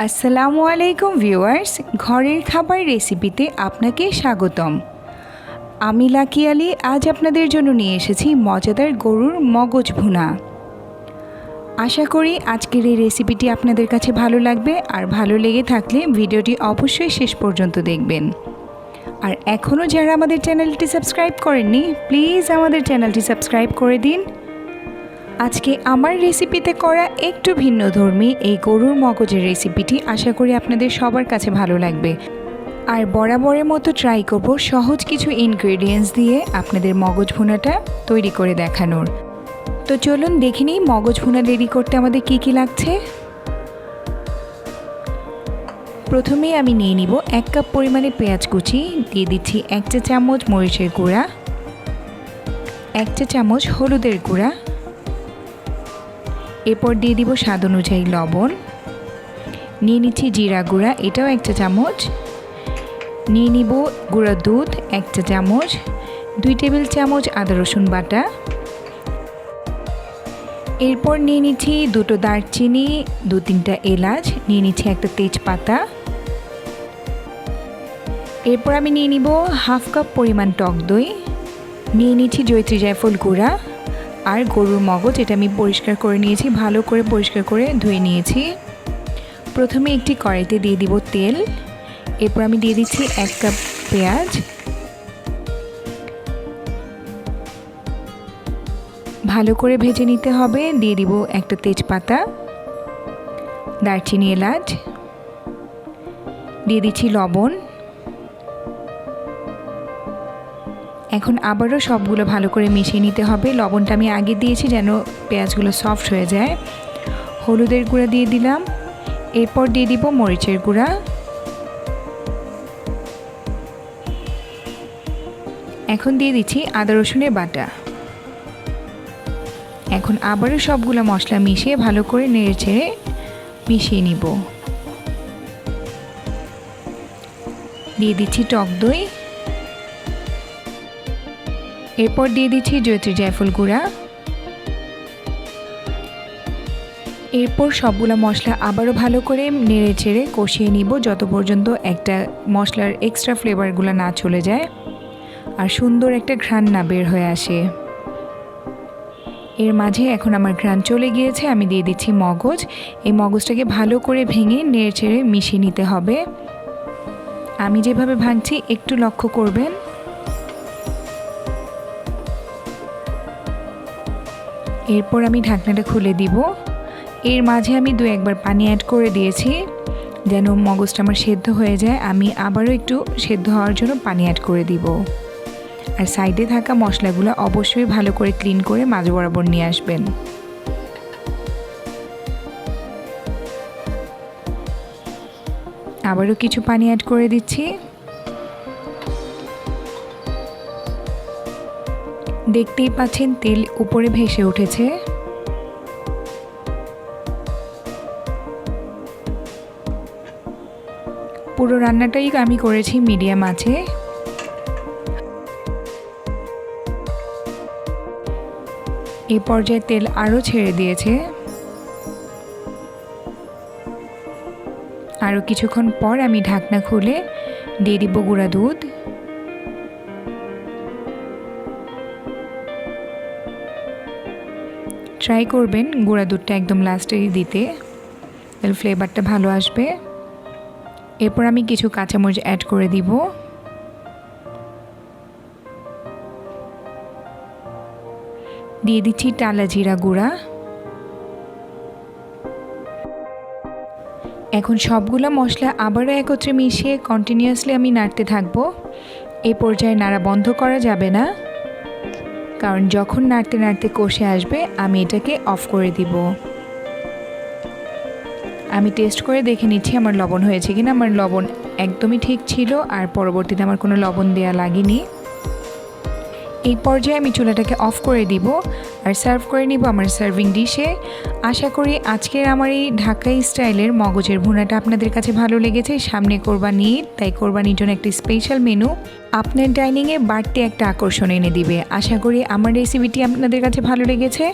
আসসালামু আলাইকুম ভিউয়ার্স, ঘরের খাবার রেসিপিতে আপনাকে স্বাগতম। আমি লাকি আলী আজ আপনাদের জন্য নিয়ে এসেছি মজাদার গরুর মগজ ভুনা। আশা করি আজকের এই রেসিপিটি আপনাদের কাছে ভালো লাগবে, আর ভালো লেগে থাকলে ভিডিওটি অবশ্যই শেষ পর্যন্ত দেখবেন। আর এখনও যারা আমাদের চ্যানেলটি সাবস্ক্রাইব করেননি, প্লিজ আমাদের চ্যানেলটি সাবস্ক্রাইব করে দিন। আজকে আমার রেসিপিতে করা একটু ভিন্নধর্মী এই গরুর মগজের রেসিপিটি আশা করি আপনাদের সবার কাছে ভালো লাগবে। আর বরাবরের মতো ট্রাই করব সহজ কিছু ইনগ্রেডিয়েন্টস দিয়ে আপনাদের মগজ ভুনাটা তৈরি করে দেখানোর। তো চলুন দেখে নিই মগজ ভুনা রেডি করতে আমাদের কি কি লাগছে। প্রথমেই আমি নিয়ে নিব 1 কাপ পরিমাণে পেঁয়াজ কুচি, দিয়ে দিচ্ছি 1 চা চামচ মরিচের গুঁড়া, 1 চা চামচ হলুদের গুঁড়া, এরপর দিয়ে দিব স্বাদ অনুযায়ী লবণ, নিয়ে নিচ্ছি জিরা গুঁড়া, এটাও 1 চা চামচ, নিয়ে নিব গুঁড়া দুধ 1 চা চামচ, 2 টেবিল চামচ আদা রসুন বাটা, এরপর নিয়ে নিচ্ছি 2টো দারচিনি, 2-3টা এলাচ, নিয়ে নিচ্ছি একটা তেজপাতা, এরপর আমি নিয়ে নিব 1/2 কাপ পরিমাণ টক দই, নিয়ে নিচ্ছি জয়ফল গুঁড়া আর গরুর মগজ, এটা আমি পরিষ্কার করে নিয়েছি, ভালো করে পরিষ্কার করে ধুয়ে নিয়েছি। প্রথমে একটি কড়াইতে দিয়ে দিব তেল, এরপর আমি দিয়ে দিচ্ছি 1 কাপ পেঁয়াজ, ভালো করে ভেজে নিতে হবে। দিয়ে দিব একটা তেজপাতা, দারচিনি এলাচ, দিয়ে দিচ্ছি লবণ। এখন আবারও সবগুলো ভালো করে মিশিয়ে নিতে হবে। লবণটা আমি আগে দিয়েছি যেন পেঁয়াজগুলো সফট হয়ে যায়। হলুদের গুঁড়া দিয়ে দিলাম, এরপর দিয়ে দিব মরিচের গুঁড়া, এখন দিয়ে দিচ্ছি আদা রসুনের বাটা। এখন আবারও সবগুলো মশলা মিশিয়ে ভালো করে নেড়েচেড়ে মিশিয়ে নিব। দিয়ে দিচ্ছি টক দই, এরপর দিয়ে দিচ্ছি জয়ফল গুঁড়া, এরপর সবগুলো মশলা আবারও ভালো করে নেড়েচেড়ে কষিয়ে নিব যত পর্যন্ত একটা মশলার এক্সট্রা ফ্লেভারগুলো না চলে যায় আর সুন্দর একটা ঘ্রাণ না বের হয়ে আসে। এর মাঝে এখন আমার ঘ্রাণ চলে গিয়েছে, আমি দিয়ে দিচ্ছি মগজ। এই মগজটাকে ভালো করে ভেঙে নেড়েচেড়ে মিশিয়ে নিতে হবে। আমি যেভাবে ভাঙছি একটু লক্ষ্য করবেন। এরপর আমি ঢাকনাটা খুলে দিব। এর মাঝে আমি 2-1 পানি অ্যাড করে দিয়েছি যেন মগজটা আমার সেদ্ধ হয়ে যায়। আমি আবারও একটু সেদ্ধ হওয়ার জন্য পানি অ্যাড করে দিব। আর সাইডে থাকা মশলাগুলো অবশ্যই ভালো করে ক্লিন করে মাঝ বরাবর নিয়ে আসবেন। আবারও কিছু পানি অ্যাড করে দিচ্ছি। দেখতেই পাচ্ছেন তেল উপরে ভেসে উঠেছে। পুরো রান্নাটাই আমি করেছি মিডিয়াম আঁচে। এই পর্যায়ে তেল আরও ছেড়ে দিয়েছে। আরও কিছুক্ষণ পর আমি ঢাকনা খুলে দিয়ে দিব গুঁড়া দুধ। ট্রাই করবেন গুঁড়া দুধটা একদম লাস্টেই দিতে, তাহলে ফ্লেভারটা ভালো আসবে। এরপর আমি কিছু কাঁচামরিচ অ্যাড করে দিব। দিয়ে দিচ্ছি টালা জিরা গুঁড়া। এখন সবগুলো মশলা আবারও একত্রে মিশিয়ে কন্টিনিউয়াসলি আমি নাড়তে থাকবো। এই পর্যায়ে নাড়া বন্ধ করা যাবে না, কারণ যখন নাড়তে নাড়তে কষে আসবে আমি এটাকে অফ করে দিব। আমি টেস্ট করে দেখে নিচ্ছি আমার লবণ হয়েছে কিনা। আমার লবণ একদমই ঠিক ছিল, আর পরবর্তীতে আমার কোনো লবণ দেওয়া লাগেনি। এই পর্যায়ে আমি চুলাটাকে অফ করে দিব আর সার্ভ করে নিব আমার সার্ভিং ডিশে। আশা করি আজকের আমার এই ঢাকাই স্টাইলের মগজের ভুনাটা আপনাদের কাছে ভালো লেগেছে। সামনে কোরবানি ঈদ, তাই কোরবানির জন্য একটি স্পেশাল মেনু আপনার ডাইনিংয়ে বাড়তি একটা আকর্ষণ এনে দিবে। আশা করি আমার রেসিপিটি আপনাদের কাছে ভালো লেগেছে।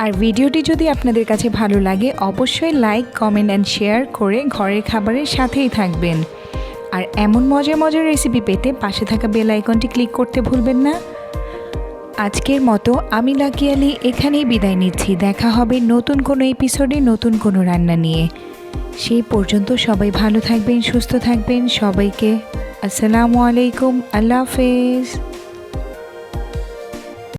আর ভিডিওটি যদি আপনাদের কাছে ভালো লাগে অবশ্যই লাইক, কমেন্ট অ্যান্ড শেয়ার করে ঘরের খাবারের সাথেই থাকবেন। আর এমন মজার মজার রেসিপি পেতে পাশে থাকা বেল আইকনটি ক্লিক করতে ভুলবেন না। আজকের মতো আমি লাকি আলী এখানেই বিদায় নিচ্ছি। দেখা হবে নতুন কোনো এপিসোডে নতুন কোনো রান্না নিয়ে। সেই পর্যন্ত সবাই ভালো থাকবেন, সুস্থ থাকবেন। সবাইকে আসসালামু আলাইকুম, আল্লাহ হাফেজ।